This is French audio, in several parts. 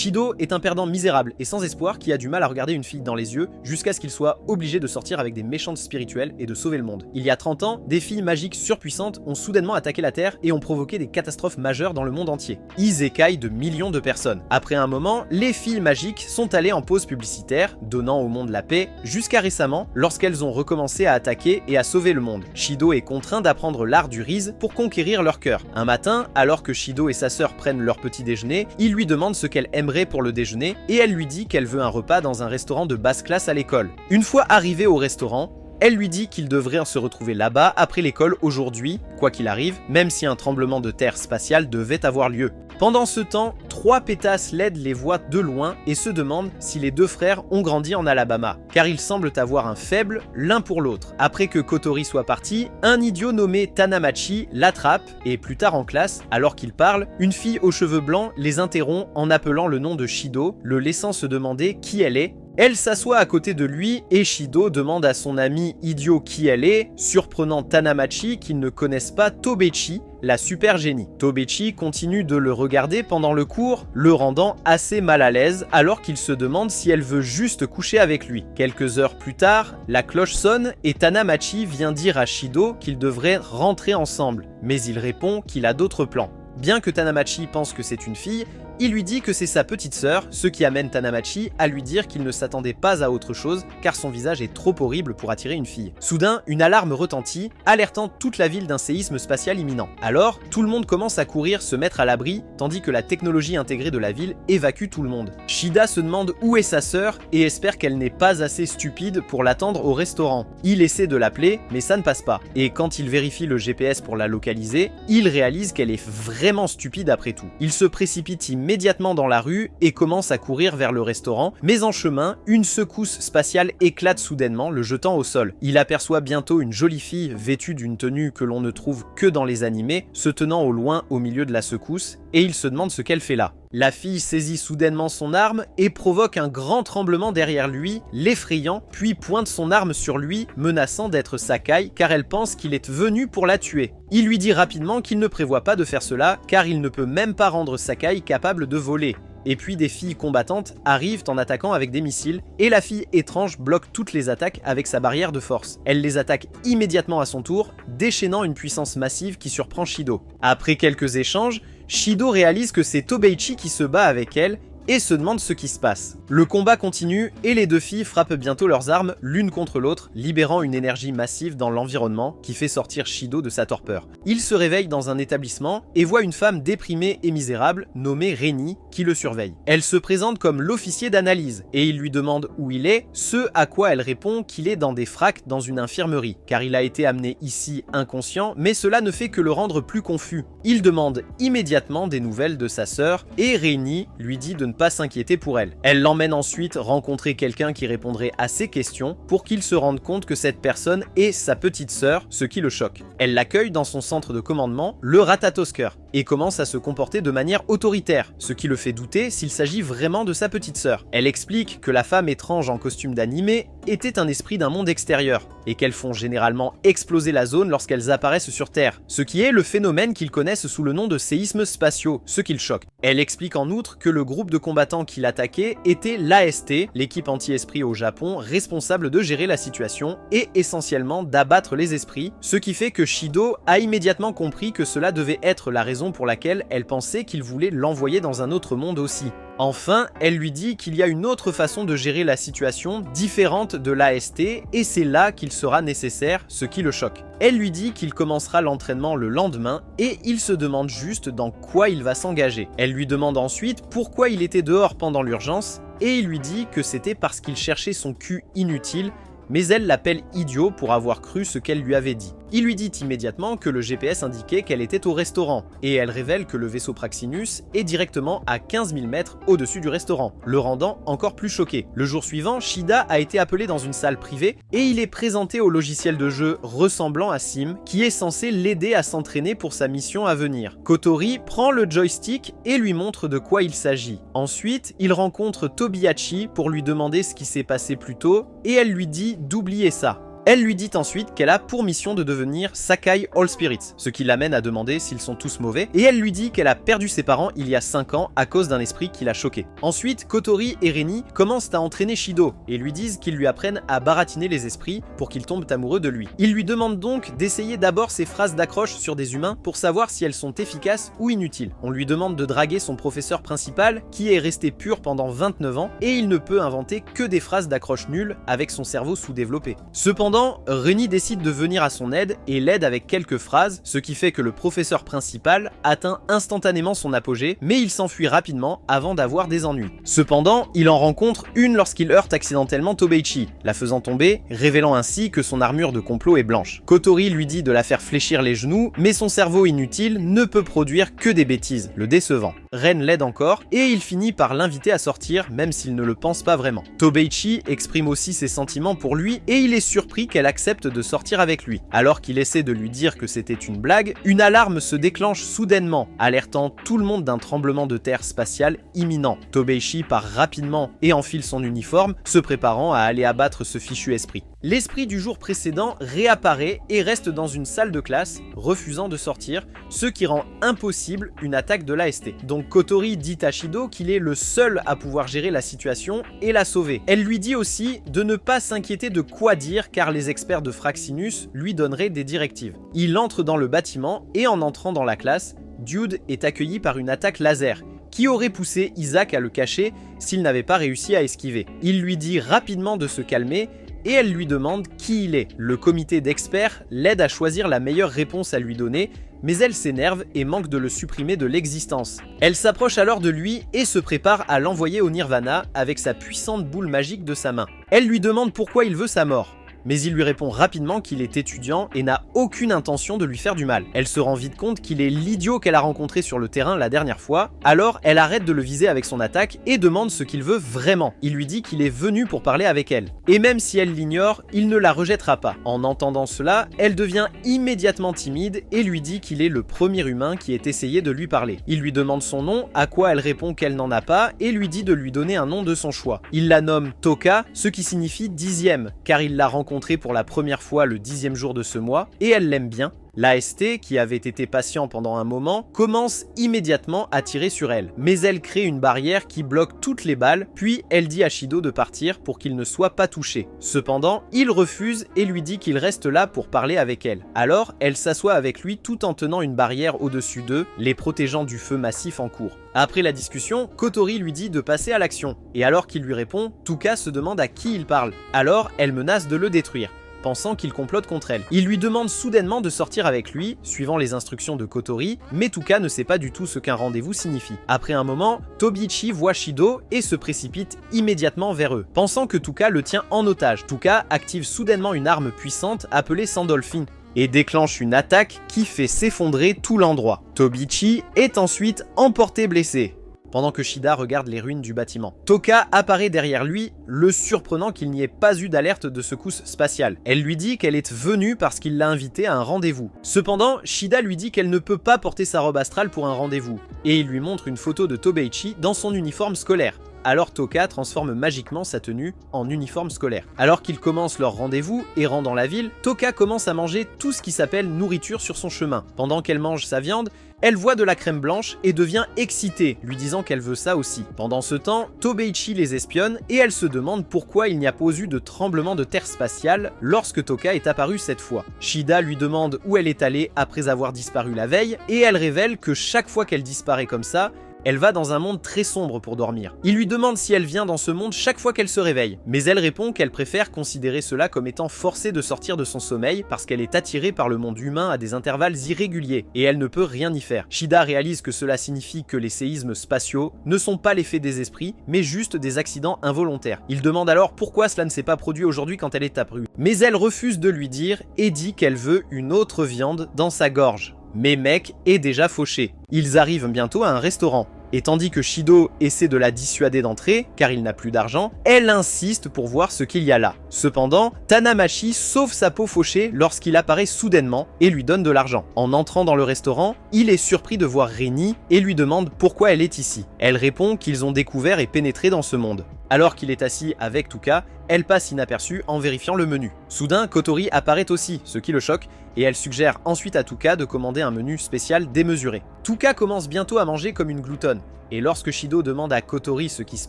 Shido est un perdant misérable et sans espoir qui a du mal à regarder une fille dans les yeux jusqu'à ce qu'il soit obligé de sortir avec des méchantes spirituelles et de sauver le monde. Il y a 30 ans, des filles magiques surpuissantes ont soudainement attaqué la Terre et ont provoqué des catastrophes majeures dans le monde entier. Isekai de millions de personnes. Après un moment, les filles magiques sont allées en pause publicitaire, donnant au monde la paix, jusqu'à récemment, lorsqu'elles ont recommencé à attaquer et à sauver le monde. Shido est contraint d'apprendre l'art du Riz pour conquérir leur cœur. Un matin, alors que Shido et sa sœur prennent leur petit déjeuner, il lui demande ce qu'elle aimerait pour le déjeuner et elle lui dit qu'elle veut un repas dans un restaurant de basse classe à l'école. Une fois arrivé au restaurant, elle lui dit qu'il devrait se retrouver là-bas après l'école aujourd'hui, quoi qu'il arrive, même si un tremblement de terre spatial devait avoir lieu. Pendant ce temps, 3 pétasses LED les voient de loin et se demandent si les deux frères ont grandi en Alabama, car ils semblent avoir un faible l'un pour l'autre. Après que Kotori soit parti, un idiot nommé Tanamachi l'attrape et plus tard en classe, alors qu'il parle, une fille aux cheveux blancs les interrompt en appelant le nom de Shido, le laissant se demander qui elle est. Elle s'assoit à côté de lui et Shido demande à son ami idiot qui elle est, surprenant Tanamachi qu'ils ne connaissent pas Tobechi, la super génie. Tobechi continue de le regarder pendant le cours, le rendant assez mal à l'aise alors qu'il se demande si elle veut juste coucher avec lui. Quelques heures plus tard, la cloche sonne et Tanamachi vient dire à Shido qu'ils devraient rentrer ensemble, mais il répond qu'il a d'autres plans. Bien que Tanamachi pense que c'est une fille, il lui dit que c'est sa petite sœur, ce qui amène Tanamachi à lui dire qu'il ne s'attendait pas à autre chose car son visage est trop horrible pour attirer une fille. Soudain, une alarme retentit, alertant toute la ville d'un séisme spatial imminent. Alors, tout le monde commence à courir se mettre à l'abri, tandis que la technologie intégrée de la ville évacue tout le monde. Shida se demande où est sa sœur et espère qu'elle n'est pas assez stupide pour l'attendre au restaurant. Il essaie de l'appeler, mais ça ne passe pas. Et quand il vérifie le GPS pour la localiser, il réalise qu'elle est vraiment stupide après tout. Il se précipite immédiatement dans la rue et commence à courir vers le restaurant, mais en chemin, une secousse spatiale éclate soudainement, le jetant au sol. Il aperçoit bientôt une jolie fille vêtue d'une tenue que l'on ne trouve que dans les animés, se tenant au loin au milieu de la secousse, et il se demande ce qu'elle fait là. La fille saisit soudainement son arme et provoque un grand tremblement derrière lui, l'effrayant, puis pointe son arme sur lui, menaçant d'être Sakai car elle pense qu'il est venu pour la tuer. Il lui dit rapidement qu'il ne prévoit pas de faire cela car il ne peut même pas rendre Sakai capable de voler. Et puis des filles combattantes arrivent en attaquant avec des missiles, et la fille étrange bloque toutes les attaques avec sa barrière de force. Elle les attaque immédiatement à son tour, déchaînant une puissance massive qui surprend Shido. Après quelques échanges, Shido réalise que c'est Tobeichi qui se bat avec elle, et se demande ce qui se passe. Le combat continue et les deux filles frappent bientôt leurs armes l'une contre l'autre, libérant une énergie massive dans l'environnement qui fait sortir Shido de sa torpeur. Il se réveille dans un établissement et voit une femme déprimée et misérable nommée Reni qui le surveille. Elle se présente comme l'officier d'analyse et il lui demande où il est, ce à quoi elle répond qu'il est dans des fracs dans une infirmerie, car il a été amené ici inconscient, mais cela ne fait que le rendre plus confus. Il demande immédiatement des nouvelles de sa sœur et Reni lui dit de ne pas s'inquiéter pour elle. Elle l'emmène ensuite rencontrer quelqu'un qui répondrait à ses questions pour qu'il se rende compte que cette personne est sa petite sœur, ce qui le choque. Elle l'accueille dans son centre de commandement, le Ratatosker, et commence à se comporter de manière autoritaire, ce qui le fait douter s'il s'agit vraiment de sa petite sœur. Elle explique que la femme étrange en costume d'animé était un esprit d'un monde extérieur, et qu'elles font généralement exploser la zone lorsqu'elles apparaissent sur Terre, ce qui est le phénomène qu'ils connaissent sous le nom de séismes spatiaux, ce qui le choque. Elle explique en outre que le groupe de combattants qui l'attaquaient était l'AST, l'équipe anti-esprit au Japon, responsable de gérer la situation et essentiellement d'abattre les esprits, ce qui fait que Shido a immédiatement compris que cela devait être la raison pour laquelle elle pensait qu'il voulait l'envoyer dans un autre monde aussi. Enfin, elle lui dit qu'il y a une autre façon de gérer la situation différente de l'AST et c'est là qu'il sera nécessaire, ce qui le choque. Elle lui dit qu'il commencera l'entraînement le lendemain et il se demande juste dans quoi il va s'engager. Elle lui demande ensuite pourquoi il était dehors pendant l'urgence et il lui dit que c'était parce qu'il cherchait son cul inutile, mais elle l'appelle idiot pour avoir cru ce qu'elle lui avait dit. Il lui dit immédiatement que le GPS indiquait qu'elle était au restaurant, et elle révèle que le vaisseau Praxinus est directement à 15 000 mètres au-dessus du restaurant, le rendant encore plus choqué. Le jour suivant, Shida a été appelé dans une salle privée, et il est présenté au logiciel de jeu ressemblant à Sim, qui est censé l'aider à s'entraîner pour sa mission à venir. Kotori prend le joystick et lui montre de quoi il s'agit. Ensuite, il rencontre Tobihachi pour lui demander ce qui s'est passé plus tôt, et elle lui dit d'oublier ça. Elle lui dit ensuite qu'elle a pour mission de devenir Sakai All Spirits, ce qui l'amène à demander s'ils sont tous mauvais, et elle lui dit qu'elle a perdu ses parents il y a 5 ans à cause d'un esprit qui l'a choqué. Ensuite, Kotori et Reni commencent à entraîner Shido, et lui disent qu'ils lui apprennent à baratiner les esprits pour qu'il tombe amoureux de lui. Ils lui demandent donc d'essayer d'abord ses phrases d'accroche sur des humains pour savoir si elles sont efficaces ou inutiles. On lui demande de draguer son professeur principal, qui est resté pur pendant 29 ans, et il ne peut inventer que des phrases d'accroche nulles avec son cerveau sous-développé. Cependant, Reni décide de venir à son aide et l'aide avec quelques phrases, ce qui fait que le professeur principal atteint instantanément son apogée, mais il s'enfuit rapidement avant d'avoir des ennuis. Cependant, il en rencontre une lorsqu'il heurte accidentellement Tobeichi, la faisant tomber, révélant ainsi que son armure de complot est blanche. Kotori lui dit de la faire fléchir les genoux, mais son cerveau inutile ne peut produire que des bêtises, le décevant. Ren l'aide encore, et il finit par l'inviter à sortir, même s'il ne le pense pas vraiment. Tobeichi exprime aussi ses sentiments pour lui, et il est surpris qu'elle accepte de sortir avec lui. Alors qu'il essaie de lui dire que c'était une blague, une alarme se déclenche soudainement, alertant tout le monde d'un tremblement de terre spatial imminent. Tobeichi part rapidement et enfile son uniforme, se préparant à aller abattre ce fichu esprit. L'esprit du jour précédent réapparaît et reste dans une salle de classe, refusant de sortir, ce qui rend impossible une attaque de l'AST. Donc Kotori dit à Shido qu'il est le seul à pouvoir gérer la situation et la sauver. Elle lui dit aussi de ne pas s'inquiéter de quoi dire car les experts de Fraxinus lui donneraient des directives. Il entre dans le bâtiment et en entrant dans la classe, Dude est accueilli par une attaque laser qui aurait poussé Isaac à le cacher s'il n'avait pas réussi à esquiver. Il lui dit rapidement de se calmer et elle lui demande qui il est. Le comité d'experts l'aide à choisir la meilleure réponse à lui donner, mais elle s'énerve et manque de le supprimer de l'existence. Elle s'approche alors de lui et se prépare à l'envoyer au Nirvana avec sa puissante boule magique de sa main. Elle lui demande pourquoi il veut sa mort, mais il lui répond rapidement qu'il est étudiant et n'a aucune intention de lui faire du mal. Elle se rend vite compte qu'il est l'idiot qu'elle a rencontré sur le terrain la dernière fois, alors elle arrête de le viser avec son attaque et demande ce qu'il veut vraiment. Il lui dit qu'il est venu pour parler avec elle. Et même si elle l'ignore, il ne la rejettera pas. En entendant cela, elle devient immédiatement timide et lui dit qu'il est le premier humain qui ait essayé de lui parler. Il lui demande son nom, à quoi elle répond qu'elle n'en a pas et lui dit de lui donner un nom de son choix. Il la nomme Toka, ce qui signifie 10e, car il l'a rencontrée pour la première fois le 10e jour de ce mois, et elle l'aime bien. L'AST, qui avait été patient pendant un moment, commence immédiatement à tirer sur elle. Mais elle crée une barrière qui bloque toutes les balles, puis elle dit à Shido de partir pour qu'il ne soit pas touché. Cependant, il refuse et lui dit qu'il reste là pour parler avec elle. Alors, elle s'assoit avec lui tout en tenant une barrière au-dessus d'eux, les protégeant du feu massif en cours. Après la discussion, Kotori lui dit de passer à l'action. Et alors qu'il lui répond, Tuka se demande à qui il parle. Alors, elle menace de le détruire, pensant qu'il complote contre elle. Il lui demande soudainement de sortir avec lui, suivant les instructions de Kotori, mais Tuka ne sait pas du tout ce qu'un rendez-vous signifie. Après un moment, Tobiichi voit Shido et se précipite immédiatement vers eux, pensant que Tuka le tient en otage. Tuka active soudainement une arme puissante appelée Sandolphin et déclenche une attaque qui fait s'effondrer tout l'endroit. Tobiichi est ensuite emporté blessé, pendant que Shida regarde les ruines du bâtiment. Toka apparaît derrière lui, le surprenant qu'il n'y ait pas eu d'alerte de secousse spatiale. Elle lui dit qu'elle est venue parce qu'il l'a invitée à un rendez-vous. Cependant, Shida lui dit qu'elle ne peut pas porter sa robe astrale pour un rendez-vous, et il lui montre une photo de Tobeichi dans son uniforme scolaire. Alors Toka transforme magiquement sa tenue en uniforme scolaire. Alors qu'ils commencent leur rendez-vous errant dans la ville, Toka commence à manger tout ce qui s'appelle nourriture sur son chemin. Pendant qu'elle mange sa viande, elle voit de la crème blanche et devient excitée, lui disant qu'elle veut ça aussi. Pendant ce temps, Tobeichi les espionne et elle se demande pourquoi il n'y a pas eu de tremblement de terre spatial lorsque Toka est apparue cette fois. Shida lui demande où elle est allée après avoir disparu la veille et elle révèle que chaque fois qu'elle disparaît comme ça, elle va dans un monde très sombre pour dormir. Il lui demande si elle vient dans ce monde chaque fois qu'elle se réveille, mais elle répond qu'elle préfère considérer cela comme étant forcée de sortir de son sommeil parce qu'elle est attirée par le monde humain à des intervalles irréguliers et elle ne peut rien y faire. Shida réalise que cela signifie que les séismes spatiaux ne sont pas l'effet des esprits, mais juste des accidents involontaires. Il demande alors pourquoi cela ne s'est pas produit aujourd'hui quand elle est apparue, mais elle refuse de lui dire et dit qu'elle veut une autre viande dans sa gorge. Mais Mec est déjà fauché. Ils arrivent bientôt à un restaurant. Et tandis que Shido essaie de la dissuader d'entrer, car il n'a plus d'argent, elle insiste pour voir ce qu'il y a là. Cependant, Tanamachi sauve sa peau fauchée lorsqu'il apparaît soudainement et lui donne de l'argent. En entrant dans le restaurant, il est surpris de voir Reni et lui demande pourquoi elle est ici. Elle répond qu'ils ont découvert et pénétré dans ce monde. Alors qu'il est assis avec Tuka, elle passe inaperçue en vérifiant le menu. Soudain, Kotori apparaît aussi, ce qui le choque, et elle suggère ensuite à Tuka de commander un menu spécial démesuré. Tuka commence bientôt à manger comme une gloutonne, et lorsque Shido demande à Kotori ce qui se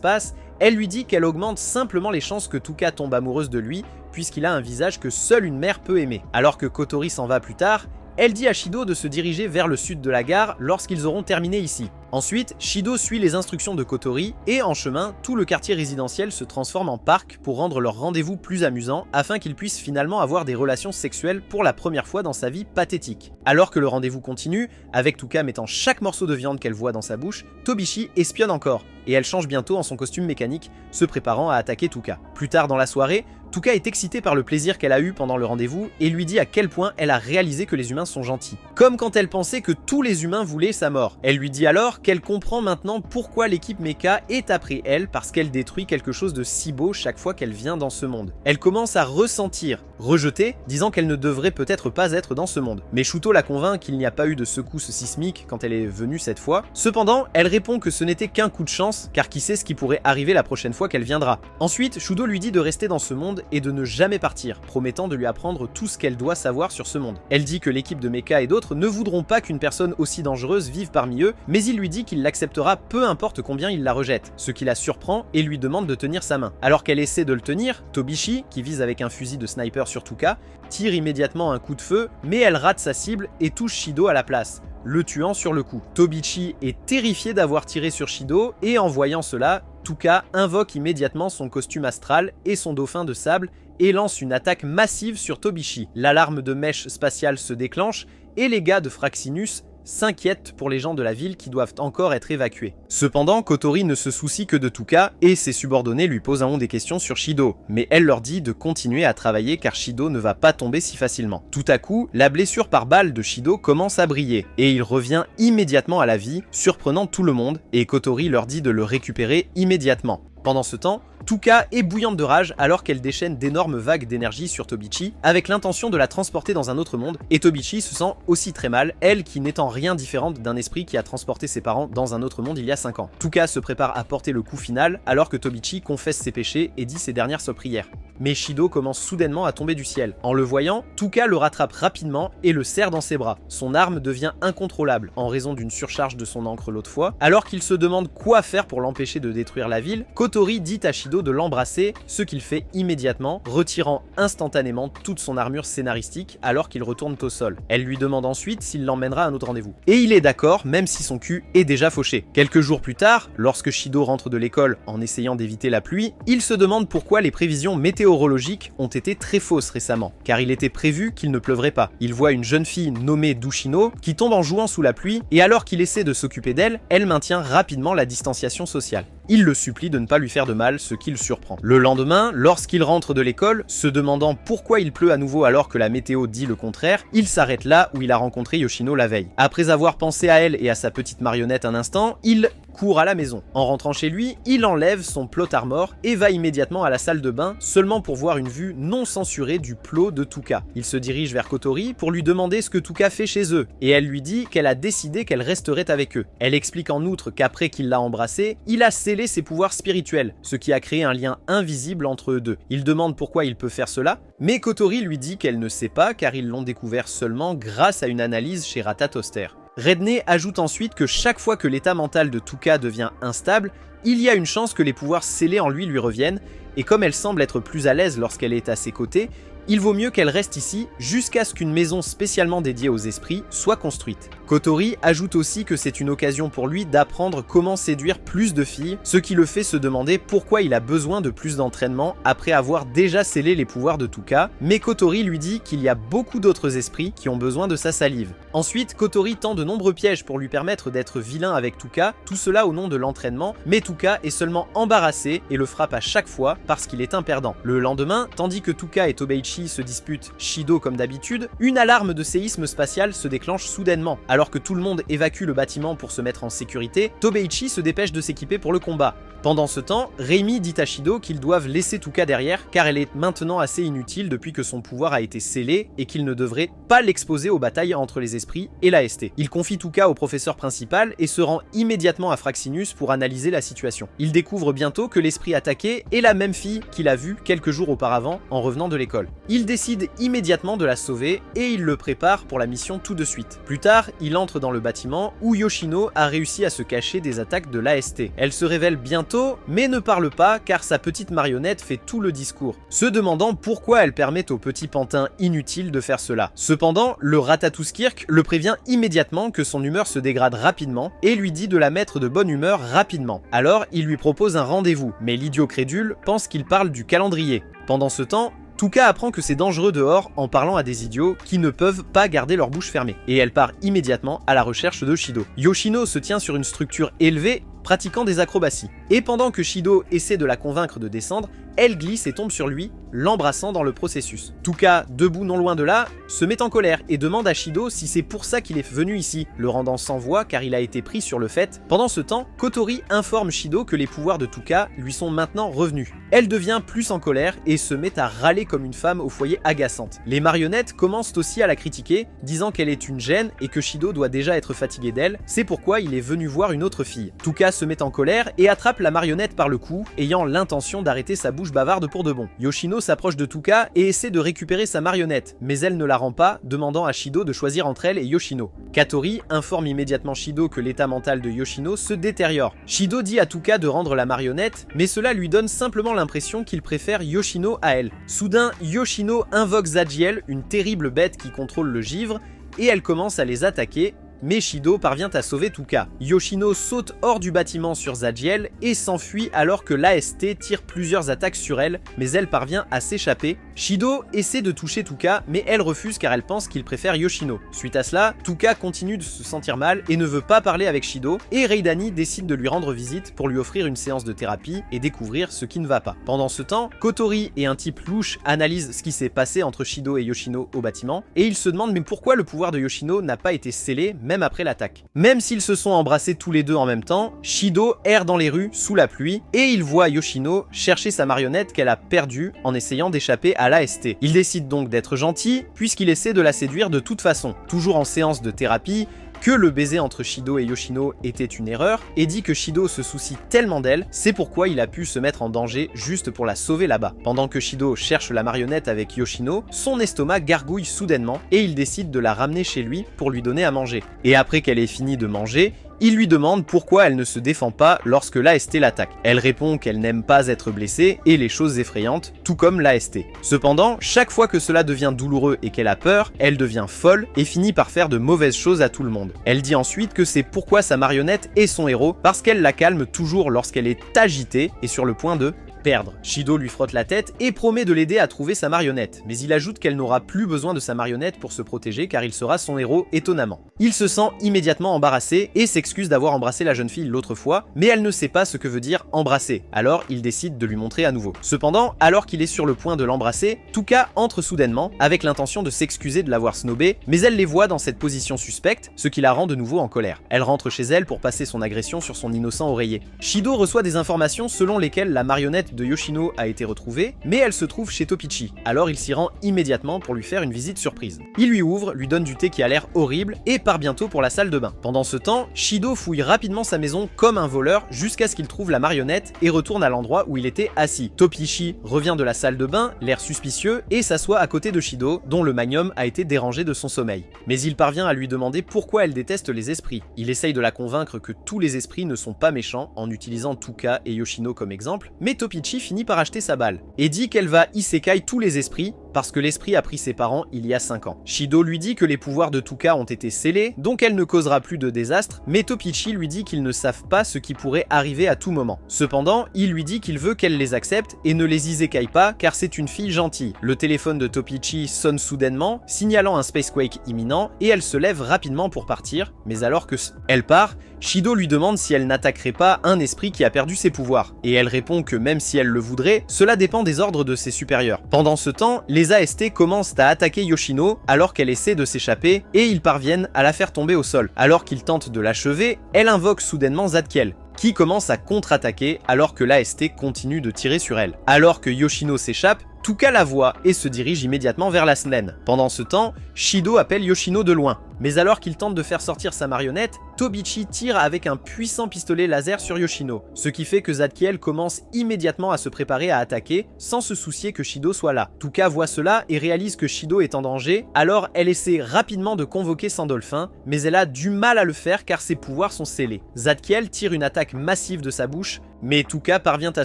passe, elle lui dit qu'elle augmente simplement les chances que Tuka tombe amoureuse de lui, puisqu'il a un visage que seule une mère peut aimer. Alors que Kotori s'en va plus tard, elle dit à Shido de se diriger vers le sud de la gare lorsqu'ils auront terminé ici. Ensuite, Shido suit les instructions de Kotori et en chemin, tout le quartier résidentiel se transforme en parc pour rendre leur rendez-vous plus amusant afin qu'ils puissent finalement avoir des relations sexuelles pour la première fois dans sa vie pathétique. Alors que le rendez-vous continue, avec Tuka mettant chaque morceau de viande qu'elle voit dans sa bouche, Tobishi espionne encore et elle change bientôt en son costume mécanique, se préparant à attaquer Tuka. Plus tard dans la soirée, Tuka est excitée par le plaisir qu'elle a eu pendant le rendez-vous et lui dit à quel point elle a réalisé que les humains sont gentils. Comme quand elle pensait que tous les humains voulaient sa mort. Elle lui dit alors qu'elle comprend maintenant pourquoi l'équipe Mecha est après elle parce qu'elle détruit quelque chose de si beau chaque fois qu'elle vient dans ce monde. Elle commence à ressentir, rejeter, disant qu'elle ne devrait peut-être pas être dans ce monde. Mais Shuto la convainc qu'il n'y a pas eu de secousse sismique quand elle est venue cette fois. Cependant, elle répond que ce n'était qu'un coup de chance car qui sait ce qui pourrait arriver la prochaine fois qu'elle viendra. Ensuite, Shudo lui dit de rester dans ce monde et de ne jamais partir, promettant de lui apprendre tout ce qu'elle doit savoir sur ce monde. Elle dit que l'équipe de Mecha et d'autres ne voudront pas qu'une personne aussi dangereuse vive parmi eux, mais il lui dit qu'il l'acceptera peu importe combien il la rejette, ce qui la surprend et lui demande de tenir sa main. Alors qu'elle essaie de le tenir, Tobishi, qui vise avec un fusil de sniper sur Tuka, tire immédiatement un coup de feu, mais elle rate sa cible et touche Shido à la place, le tuant sur le coup. Tobishi est terrifié d'avoir tiré sur Shido et en voyant cela, Tuka invoque immédiatement son costume astral et son dauphin de sable et lance une attaque massive sur Tobishi. L'alarme de mèche spatiale se déclenche et les gars de Fraxinus s'inquiètent pour les gens de la ville qui doivent encore être évacués. Cependant, Kotori ne se soucie que de Tuka et ses subordonnés lui poseront des questions sur Shido, mais elle leur dit de continuer à travailler car Shido ne va pas tomber si facilement. Tout à coup, la blessure par balle de Shido commence à briller et il revient immédiatement à la vie, surprenant tout le monde, et Kotori leur dit de le récupérer immédiatement. Pendant ce temps, Tuka est bouillante de rage alors qu'elle déchaîne d'énormes vagues d'énergie sur Tobishi avec l'intention de la transporter dans un autre monde, et Tobishi se sent aussi très mal, elle qui n'étant rien différente d'un esprit qui a transporté ses parents dans un autre monde il y a 5 ans. Tuka se prépare à porter le coup final alors que Tobishi confesse ses péchés et dit ses dernières prières. Mais Shido commence soudainement à tomber du ciel. En le voyant, Tuka le rattrape rapidement et le serre dans ses bras. Son arme devient incontrôlable en raison d'une surcharge de son encre l'autre fois. Alors qu'il se demande quoi faire pour l'empêcher de détruire la ville, Kotori dit à Shido de l'embrasser, ce qu'il fait immédiatement, retirant instantanément toute son armure scénaristique alors qu'il retourne au sol. Elle lui demande ensuite s'il l'emmènera à un autre rendez-vous. Et il est d'accord, même si son cul est déjà fauché. Quelques jours plus tard, lorsque Shido rentre de l'école en essayant d'éviter la pluie, il se demande pourquoi les prévisions météorologiques ont été très fausses récemment, car il était prévu qu'il ne pleuvrait pas. Il voit une jeune fille nommée Dushino qui tombe en jouant sous la pluie, et alors qu'il essaie de s'occuper d'elle, elle maintient rapidement la distanciation sociale. Il le supplie de ne pas lui faire de mal, ce qui le surprend. Le lendemain, lorsqu'il rentre de l'école, se demandant pourquoi il pleut à nouveau alors que la météo dit le contraire, il s'arrête là où il a rencontré Yoshino la veille. Après avoir pensé à elle et à sa petite marionnette un instant, il court à la maison. En rentrant chez lui, il enlève son plot armor et va immédiatement à la salle de bain, seulement pour voir une vue non censurée du plot de Tuka. Il se dirige vers Kotori pour lui demander ce que Tuka fait chez eux, et elle lui dit qu'elle a décidé qu'elle resterait avec eux. Elle explique en outre qu'après qu'il l'a embrassée, il a scellé ses pouvoirs spirituels, ce qui a créé un lien invisible entre eux deux. Il demande pourquoi il peut faire cela, mais Kotori lui dit qu'elle ne sait pas car ils l'ont découvert seulement grâce à une analyse chez Ratatoster. Redney ajoute ensuite que chaque fois que l'état mental de Tuka devient instable, il y a une chance que les pouvoirs scellés en lui reviennent, et comme elle semble être plus à l'aise lorsqu'elle est à ses côtés, il vaut mieux qu'elle reste ici jusqu'à ce qu'une maison spécialement dédiée aux esprits soit construite. Kotori ajoute aussi que c'est une occasion pour lui d'apprendre comment séduire plus de filles, ce qui le fait se demander pourquoi il a besoin de plus d'entraînement après avoir déjà scellé les pouvoirs de Tuka, mais Kotori lui dit qu'il y a beaucoup d'autres esprits qui ont besoin de sa salive. Ensuite, Kotori tend de nombreux pièges pour lui permettre d'être vilain avec Tuka, tout cela au nom de l'entraînement, mais Tuka est seulement embarrassé et le frappe à chaque fois parce qu'il est un perdant. Le lendemain, tandis que Tuka et Tobeichi se disputent Shido comme d'habitude, une alarme de séisme spatial se déclenche soudainement. Alors que tout le monde évacue le bâtiment pour se mettre en sécurité, Tobeichi se dépêche de s'équiper pour le combat. Pendant ce temps, Reimi dit à Shido qu'ils doivent laisser Tuka derrière car elle est maintenant assez inutile depuis que son pouvoir a été scellé et qu'ils ne devraient pas l'exposer aux batailles entre les esprits et la ST. Il confie Tuka au professeur principal et se rend immédiatement à Fraxinus pour analyser la situation. situation. Il découvre bientôt que l'esprit attaqué est la même fille qu'il a vue quelques jours auparavant en revenant de l'école. Il décide immédiatement de la sauver et il le prépare pour la mission tout de suite. Plus tard, il entre dans le bâtiment où Yoshino a réussi à se cacher des attaques de l'AST. Elle se révèle bientôt, mais ne parle pas car sa petite marionnette fait tout le discours, se demandant pourquoi elle permet au petit pantin inutile de faire cela. Cependant, le Ratatoskirk le prévient immédiatement que son humeur se dégrade rapidement et lui dit de la mettre de bonne humeur rapidement. Alors, il lui propose un rendez-vous, mais l'idiot crédule pense qu'il parle du calendrier. Pendant ce temps, Touka apprend que c'est dangereux dehors en parlant à des idiots qui ne peuvent pas garder leur bouche fermée, et elle part immédiatement à la recherche de Shido. Yoshino se tient sur une structure élevée, pratiquant des acrobaties. Et pendant que Shido essaie de la convaincre de descendre, elle glisse et tombe sur lui, l'embrassant dans le processus. Touka, debout non loin de là, se met en colère et demande à Shido si c'est pour ça qu'il est venu ici, le rendant sans voix car il a été pris sur le fait. Pendant ce temps, Kotori informe Shido que les pouvoirs de Touka lui sont maintenant revenus. Elle devient plus en colère et se met à râler comme une femme au foyer agaçante. Les marionnettes commencent aussi à la critiquer, disant qu'elle est une gêne et que Shido doit déjà être fatigué d'elle, c'est pourquoi il est venu voir une autre fille. Touka se met en colère et attrape la marionnette par le cou, ayant l'intention d'arrêter sa bouche bavarde pour de bon. Yoshino s'approche de Touka et essaie de récupérer sa marionnette, mais elle ne la rend pas, demandant à Shido de choisir entre elle et Yoshino. Katori informe immédiatement Shido que l'état mental de Yoshino se détériore. Shido dit à Touka de rendre la marionnette, mais cela lui donne simplement l'impression qu'il préfère Yoshino à elle. Soudain, Yoshino invoque Zadjiel, une terrible bête qui contrôle le givre, et elle commence à les attaquer, mais Shido parvient à sauver Touka. Yoshino saute hors du bâtiment sur Zadjiel et s'enfuit alors que l'AST tire plusieurs attaques sur elle, mais elle parvient à s'échapper. Shido essaie de toucher Touka, mais elle refuse car elle pense qu'il préfère Yoshino. Suite à cela, Touka continue de se sentir mal et ne veut pas parler avec Shido, et Reidani décide de lui rendre visite pour lui offrir une séance de thérapie et découvrir ce qui ne va pas. Pendant ce temps, Kotori et un type louche analysent ce qui s'est passé entre Shido et Yoshino au bâtiment, et ils se demandent mais pourquoi le pouvoir de Yoshino n'a pas été scellé même après l'attaque. Même s'ils se sont embrassés tous les deux en même temps, Shido erre dans les rues sous la pluie et il voit Yoshino chercher sa marionnette qu'elle a perdue en essayant d'échapper à l'AST. Il décide donc d'être gentil puisqu'il essaie de la séduire de toute façon. Toujours en séance de thérapie, que le baiser entre Shido et Yoshino était une erreur, et dit que Shido se soucie tellement d'elle, c'est pourquoi il a pu se mettre en danger juste pour la sauver là-bas. Pendant que Shido cherche la marionnette avec Yoshino, son estomac gargouille soudainement, et il décide de la ramener chez lui pour lui donner à manger. Et après qu'elle ait fini de manger, il lui demande pourquoi elle ne se défend pas lorsque l'AST l'attaque. Elle répond qu'elle n'aime pas être blessée et les choses effrayantes, tout comme l'AST. Cependant, chaque fois que cela devient douloureux et qu'elle a peur, elle devient folle et finit par faire de mauvaises choses à tout le monde. Elle dit ensuite que c'est pourquoi sa marionnette est son héros, parce qu'elle la calme toujours lorsqu'elle est agitée et sur le point de perdre. Shido lui frotte la tête et promet de l'aider à trouver sa marionnette, mais il ajoute qu'elle n'aura plus besoin de sa marionnette pour se protéger car il sera son héros étonnamment. Il se sent immédiatement embarrassé et s'excuse d'avoir embrassé la jeune fille l'autre fois, mais elle ne sait pas ce que veut dire embrasser, alors il décide de lui montrer à nouveau. Cependant, alors qu'il est sur le point de l'embrasser, Touka entre soudainement avec l'intention de s'excuser de l'avoir snobé, mais elle les voit dans cette position suspecte, ce qui la rend de nouveau en colère. Elle rentre chez elle pour passer son agression sur son innocent oreiller. Shido reçoit des informations selon lesquelles la marionnette de Yoshino a été retrouvée, mais elle se trouve chez Topichi, alors il s'y rend immédiatement pour lui faire une visite surprise. Il lui ouvre, lui donne du thé qui a l'air horrible et part bientôt pour la salle de bain. Pendant ce temps, Shido fouille rapidement sa maison comme un voleur jusqu'à ce qu'il trouve la marionnette et retourne à l'endroit où il était assis. Topichi revient de la salle de bain, l'air suspicieux, et s'assoit à côté de Shido, dont le magnum a été dérangé de son sommeil. Mais il parvient à lui demander pourquoi elle déteste les esprits. Il essaye de la convaincre que tous les esprits ne sont pas méchants en utilisant Touka et Yoshino comme exemple, mais Topichi finit par acheter sa balle et dit qu'elle va isekai tous les esprits parce que l'esprit a pris ses parents il y a 5 ans. Shido lui dit que les pouvoirs de Touka ont été scellés, donc elle ne causera plus de désastre, mais Topichi lui dit qu'ils ne savent pas ce qui pourrait arriver à tout moment. Cependant, il lui dit qu'il veut qu'elle les accepte et ne les isekai pas car c'est une fille gentille. Le téléphone de Topichi sonne soudainement, signalant un Spacequake imminent, et elle se lève rapidement pour partir, mais alors que elle part, Shido lui demande si elle n'attaquerait pas un esprit qui a perdu ses pouvoirs, et elle répond que même si elle le voudrait, cela dépend des ordres de ses supérieurs. Pendant ce temps, les AST commencent à attaquer Yoshino alors qu'elle essaie de s'échapper, et ils parviennent à la faire tomber au sol. Alors qu'ils tentent de l'achever, elle invoque soudainement Zadkiel, qui commence à contre-attaquer alors que l'AST continue de tirer sur elle. Alors que Yoshino s'échappe, Tuka la voit et se dirige immédiatement vers la scène. Pendant ce temps, Shido appelle Yoshino de loin. Mais alors qu'il tente de faire sortir sa marionnette, Tobichi tire avec un puissant pistolet laser sur Yoshino, ce qui fait que Zadkiel commence immédiatement à se préparer à attaquer sans se soucier que Shido soit là. Tuka voit cela et réalise que Shido est en danger, alors elle essaie rapidement de convoquer Sandolphin, mais elle a du mal à le faire car ses pouvoirs sont scellés. Zadkiel tire une attaque massive de sa bouche, mais Tuka parvient à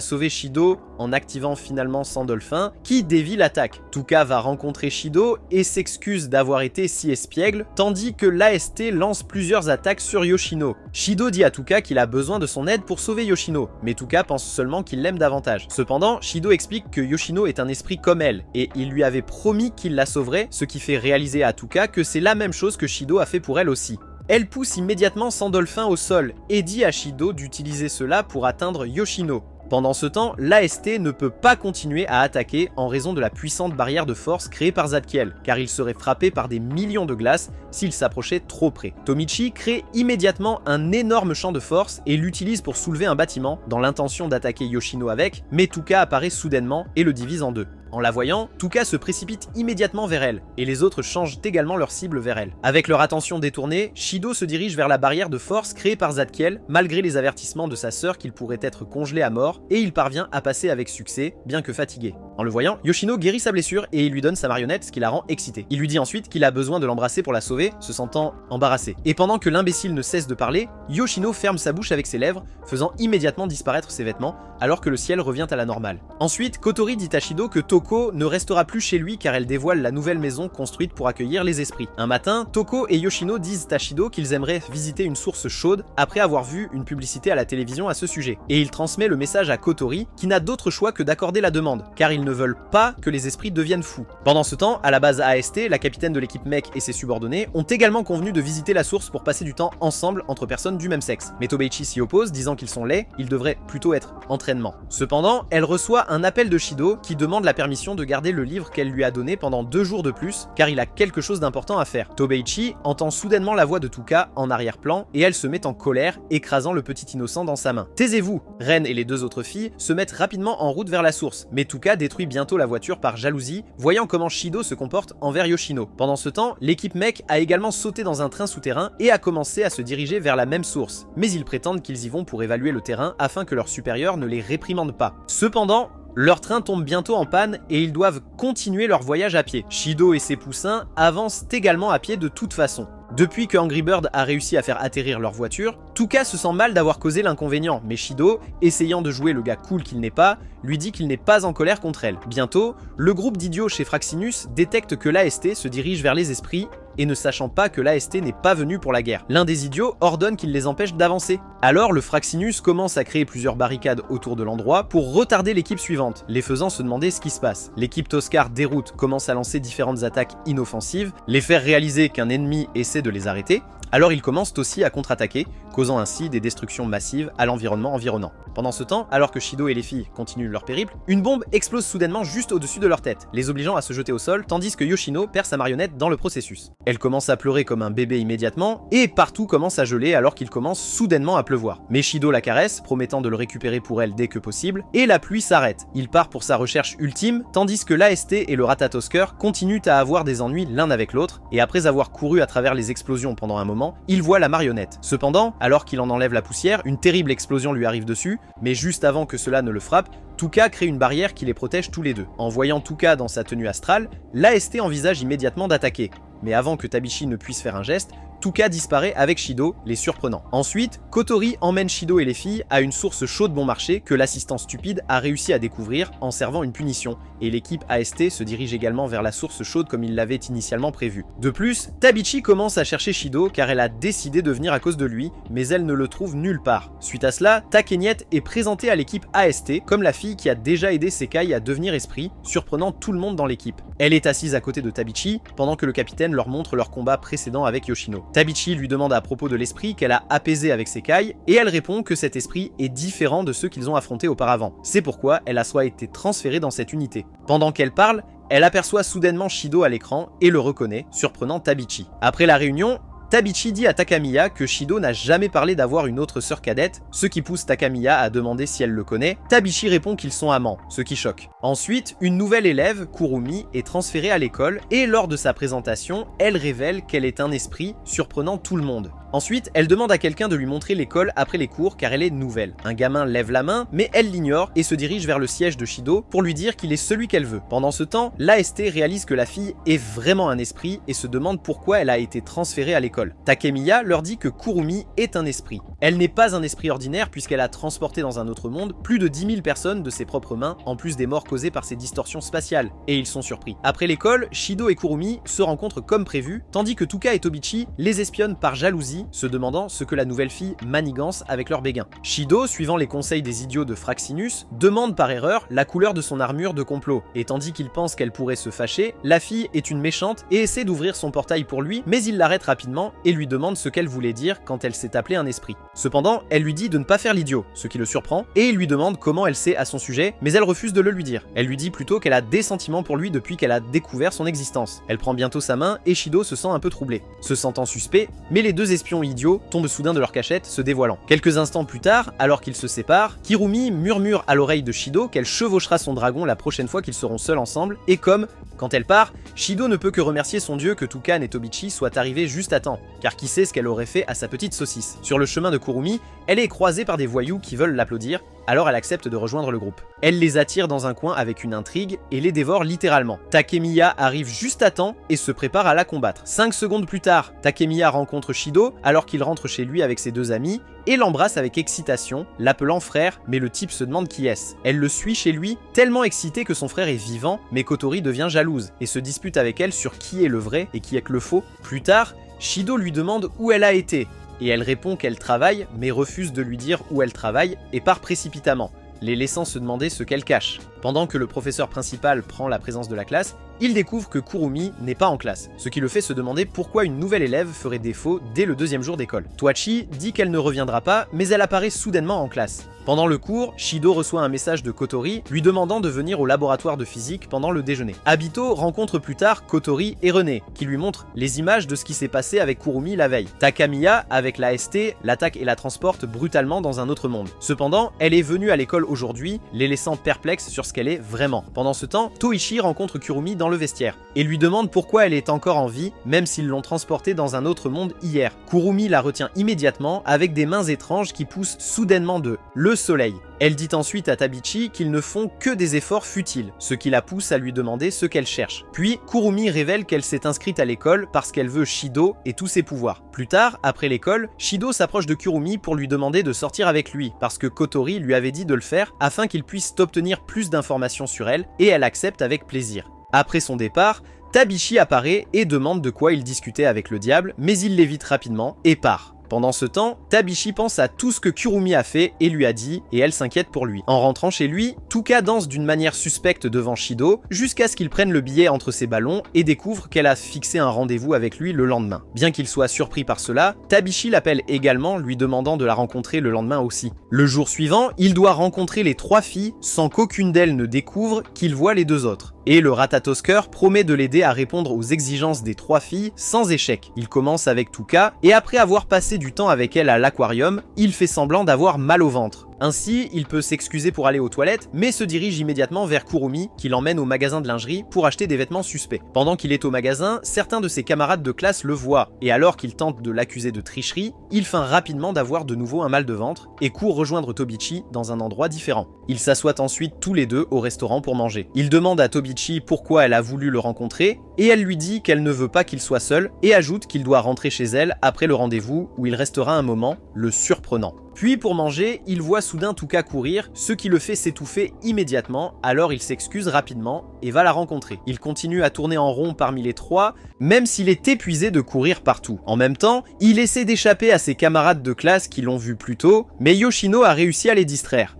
sauver Shido en activant finalement Sandolphin, qui dévie l'attaque. Tuka va rencontrer Shido et s'excuse d'avoir été si espiègle, tandis que l'AST lance plusieurs attaques sur Yoshino. Shido dit à Tuka qu'il a besoin de son aide pour sauver Yoshino, mais Tuka pense seulement qu'il l'aime davantage. Cependant, Shido explique que Yoshino est un esprit comme elle, et il lui avait promis qu'il la sauverait, ce qui fait réaliser à Tuka que c'est la même chose que Shido a fait pour elle aussi. Elle pousse immédiatement Sandolphin au sol et dit à Shido d'utiliser cela pour atteindre Yoshino. Pendant ce temps, l'AST ne peut pas continuer à attaquer en raison de la puissante barrière de force créée par Zadkiel, car il serait frappé par des millions de glaces s'il s'approchait trop près. Tomichi crée immédiatement un énorme champ de force et l'utilise pour soulever un bâtiment dans l'intention d'attaquer Yoshino avec, mais Tuka apparaît soudainement et le divise en deux. En la voyant, Tuka se précipite immédiatement vers elle, et les autres changent également leur cible vers elle. Avec leur attention détournée, Shido se dirige vers la barrière de force créée par Zadkiel, malgré les avertissements de sa sœur qu'il pourrait être congelé à mort, et il parvient à passer avec succès, bien que fatigué. En le voyant, Yoshino guérit sa blessure et il lui donne sa marionnette, ce qui la rend excitée. Il lui dit ensuite qu'il a besoin de l'embrasser pour la sauver, se sentant embarrassé. Et pendant que l'imbécile ne cesse de parler, Yoshino ferme sa bouche avec ses lèvres, faisant immédiatement disparaître ses vêtements, alors que le ciel revient à la normale. Ensuite, Kotori dit à Shido que Toko ne restera plus chez lui car elle dévoile la nouvelle maison construite pour accueillir les esprits. Un matin, Toko et Yoshino disent à Shido qu'ils aimeraient visiter une source chaude après avoir vu une publicité à la télévision à ce sujet. Et il transmet le message à Kotori qui n'a d'autre choix que d'accorder la demande, car ils ne veulent pas que les esprits deviennent fous. Pendant ce temps, à la base AST, la capitaine de l'équipe mech et ses subordonnés ont également convenu de visiter la source pour passer du temps ensemble entre personnes du même sexe. Mais Tobeichi s'y oppose, disant qu'ils sont laids, ils devraient plutôt être entraînement. Cependant, elle reçoit un appel de Shido qui demande la permission de garder le livre qu'elle lui a donné pendant 2 jours de plus, car il a quelque chose d'important à faire. Tobeichi entend soudainement la voix de Tuka en arrière-plan et elle se met en colère, écrasant le petit innocent dans sa main. Taisez-vous! Ren et les 2 autres filles se mettent rapidement en route vers la source, mais Tuka détruit bientôt la voiture par jalousie, voyant comment Shido se comporte envers Yoshino. Pendant ce temps, l'équipe mech a également sauté dans un train souterrain et a commencé à se diriger vers la même source, mais ils prétendent qu'ils y vont pour évaluer le terrain afin que leur supérieur ne les réprimande pas. Cependant, leur train tombe bientôt en panne et ils doivent continuer leur voyage à pied. Shido et ses poussins avancent également à pied de toute façon. Depuis que Angry Bird a réussi à faire atterrir leur voiture, Tuka se sent mal d'avoir causé l'inconvénient, mais Shido, essayant de jouer le gars cool qu'il n'est pas, lui dit qu'il n'est pas en colère contre elle. Bientôt, le groupe d'idiots chez Fraxinus détecte que l'AST se dirige vers les esprits, et ne sachant pas que l'AST n'est pas venu pour la guerre. L'un des idiots ordonne qu'il les empêche d'avancer. Alors le Fraxinus commence à créer plusieurs barricades autour de l'endroit pour retarder l'équipe suivante, les faisant se demander ce qui se passe. L'équipe Toscar déroute commence à lancer différentes attaques inoffensives, les faire réaliser qu'un ennemi essaie de les arrêter, alors ils commencent aussi à contre-attaquer, causant ainsi des destructions massives à l'environnement environnant. Pendant ce temps, alors que Shido et les filles continuent leur périple, une bombe explose soudainement juste au-dessus de leur tête, les obligeant à se jeter au sol, tandis que Yoshino perd sa marionnette dans le processus. Elle commence à pleurer comme un bébé immédiatement, et partout commence à geler alors qu'il commence soudainement à pleuvoir. Mais Shido la caresse, promettant de le récupérer pour elle dès que possible, et la pluie s'arrête. Il part pour sa recherche ultime, tandis que l'AST et le Ratatosker continuent à avoir des ennuis l'un avec l'autre, et après avoir couru à travers les explosions pendant un moment, il voit la marionnette. Cependant, alors qu'il en enlève la poussière, une terrible explosion lui arrive dessus, mais juste avant que cela ne le frappe, Tuka crée une barrière qui les protège tous les deux. En voyant Tuka dans sa tenue astrale, l'AST envisage immédiatement d'attaquer. Mais avant que Tabichi ne puisse faire un geste, Tuka disparaît avec Shido, les surprenant. Ensuite, Kotori emmène Shido et les filles à une source chaude bon marché que l'assistant stupide a réussi à découvrir en servant une punition, et l'équipe AST se dirige également vers la source chaude comme il l'avait initialement prévu. De plus, Tabichi commence à chercher Shido car elle a décidé de venir à cause de lui, mais elle ne le trouve nulle part. Suite à cela, Takeniet est présentée à l'équipe AST comme la fille qui a déjà aidé Sekai à devenir esprit, surprenant tout le monde dans l'équipe. Elle est assise à côté de Tabichi, pendant que le capitaine leur montre leur combat précédent avec Yoshino. Tabichi lui demande à propos de l'esprit qu'elle a apaisé avec Sekai, et elle répond que cet esprit est différent de ceux qu'ils ont affrontés auparavant. C'est pourquoi elle a soit été transférée dans cette unité. Pendant qu'elle parle, elle aperçoit soudainement Shido à l'écran et le reconnaît, surprenant Tabichi. Après la réunion, Tabichi dit à Takamiya que Shido n'a jamais parlé d'avoir une autre sœur cadette, ce qui pousse Takamiya à demander si elle le connaît. Tabichi répond qu'ils sont amants, ce qui choque. Ensuite, une nouvelle élève, Kurumi, est transférée à l'école et lors de sa présentation, elle révèle qu'elle est un esprit, surprenant tout le monde. Ensuite, elle demande à quelqu'un de lui montrer l'école après les cours car elle est nouvelle. Un gamin lève la main, mais elle l'ignore et se dirige vers le siège de Shido pour lui dire qu'il est celui qu'elle veut. Pendant ce temps, l'AST réalise que la fille est vraiment un esprit et se demande pourquoi elle a été transférée à l'école. Takemiya leur dit que Kurumi est un esprit. Elle n'est pas un esprit ordinaire puisqu'elle a transporté dans un autre monde plus de 10 000 personnes de ses propres mains, en plus des morts causées par ses distorsions spatiales, et ils sont surpris. Après l'école, Shido et Kurumi se rencontrent comme prévu, tandis que Tuka et Tobichi les espionnent par jalousie, se demandant ce que la nouvelle fille manigance avec leur béguin. Shido, suivant les conseils des idiots de Fraxinus, demande par erreur la couleur de son armure de complot, et tandis qu'il pense qu'elle pourrait se fâcher, la fille est une méchante et essaie d'ouvrir son portail pour lui, mais il l'arrête rapidement et lui demande ce qu'elle voulait dire quand elle s'est appelée un esprit. Cependant, elle lui dit de ne pas faire l'idiot, ce qui le surprend, et il lui demande comment elle sait à son sujet, mais elle refuse de le lui dire. Elle lui dit plutôt qu'elle a des sentiments pour lui depuis qu'elle a découvert son existence. Elle prend bientôt sa main et Shido se sent un peu troublé, se sentant suspect, mais les deux espions idiots tombent soudain de leur cachette, se dévoilant. Quelques instants plus tard, alors qu'ils se séparent, Kirumi murmure à l'oreille de Shido qu'elle chevauchera son dragon la prochaine fois qu'ils seront seuls ensemble, et comme, quand elle part, Shido ne peut que remercier son dieu que Toukan et Tobichi soient arrivés juste à temps, car qui sait ce qu'elle aurait fait à sa petite saucisse. Sur le chemin de Kurumi, elle est croisée par des voyous qui veulent l'applaudir, alors elle accepte de rejoindre le groupe. Elle les attire dans un coin avec une intrigue et les dévore littéralement. Takemiya arrive juste à temps et se prépare à la combattre. 5 secondes plus tard, Takemiya rencontre Shido alors qu'il rentre chez lui avec ses deux amis et l'embrasse avec excitation, l'appelant frère, mais le type se demande qui est-ce. Elle le suit chez lui, tellement excitée que son frère est vivant, mais Kotori devient jalouse et se dispute avec elle sur qui est le vrai et qui est le faux. Plus tard, Shido lui demande où elle a été, et elle répond qu'elle travaille, mais refuse de lui dire où elle travaille et part précipitamment, les laissant se demander ce qu'elle cache. Pendant que le professeur principal prend la présence de la classe, il découvre que Kurumi n'est pas en classe, ce qui le fait se demander pourquoi une nouvelle élève ferait défaut dès le 2e jour d'école. Toachi dit qu'elle ne reviendra pas, mais elle apparaît soudainement en classe. Pendant le cours, Shido reçoit un message de Kotori lui demandant de venir au laboratoire de physique pendant le déjeuner. Abito rencontre plus tard Kotori et René, qui lui montrent les images de ce qui s'est passé avec Kurumi la veille. Takamiya, avec la ST, l'attaque et la transporte brutalement dans un autre monde. Cependant, elle est venue à l'école aujourd'hui, les laissant perplexes sur ce qu'elle est vraiment. Pendant ce temps, Toichi rencontre Kurumi dans le vestiaire, et lui demande pourquoi elle est encore en vie, même s'ils l'ont transportée dans un autre monde hier. Kurumi la retient immédiatement, avec des mains étranges qui poussent soudainement de le soleil. Elle dit ensuite à Tabichi qu'ils ne font que des efforts futiles, ce qui la pousse à lui demander ce qu'elle cherche. Puis, Kurumi révèle qu'elle s'est inscrite à l'école parce qu'elle veut Shido et tous ses pouvoirs. Plus tard, après l'école, Shido s'approche de Kurumi pour lui demander de sortir avec lui, parce que Kotori lui avait dit de le faire afin qu'il puisse obtenir plus d'informations sur elle, et elle accepte avec plaisir. Après son départ, Tabichi apparaît et demande de quoi il discutait avec le diable, mais il l'évite rapidement et part. Pendant ce temps, Tabichi pense à tout ce que Kurumi a fait et lui a dit, et elle s'inquiète pour lui. En rentrant chez lui, Tuka danse d'une manière suspecte devant Shido, jusqu'à ce qu'il prenne le billet entre ses ballons et découvre qu'elle a fixé un rendez-vous avec lui le lendemain. Bien qu'il soit surpris par cela, Tabichi l'appelle également, lui demandant de la rencontrer le lendemain aussi. Le jour suivant, il doit rencontrer les 3 filles sans qu'aucune d'elles ne découvre qu'il voit les 2 autres. Et le Ratatosker promet de l'aider à répondre aux exigences des 3 filles sans échec. Il commence avec Tuka, et après avoir passé du temps avec elle à l'aquarium, il fait semblant d'avoir mal au ventre. Ainsi, il peut s'excuser pour aller aux toilettes, mais se dirige immédiatement vers Kurumi, qui l'emmène au magasin de lingerie pour acheter des vêtements suspects. Pendant qu'il est au magasin, certains de ses camarades de classe le voient, et alors qu'il tente de l'accuser de tricherie, il feint rapidement d'avoir de nouveau un mal de ventre, et court rejoindre Tobichi dans un endroit différent. Ils s'assoient ensuite tous les deux au restaurant pour manger. Il demande à Tobichi pourquoi elle a voulu le rencontrer, et elle lui dit qu'elle ne veut pas qu'il soit seul, et ajoute qu'il doit rentrer chez elle après le rendez-vous où il restera un moment, le surprenant. Puis pour manger, il voit soudain Tuka courir, ce qui le fait s'étouffer immédiatement, alors il s'excuse rapidement et va la rencontrer. Il continue à tourner en rond parmi les 3, même s'il est épuisé de courir partout. En même temps, il essaie d'échapper à ses camarades de classe qui l'ont vu plus tôt, mais Yoshino a réussi à les distraire.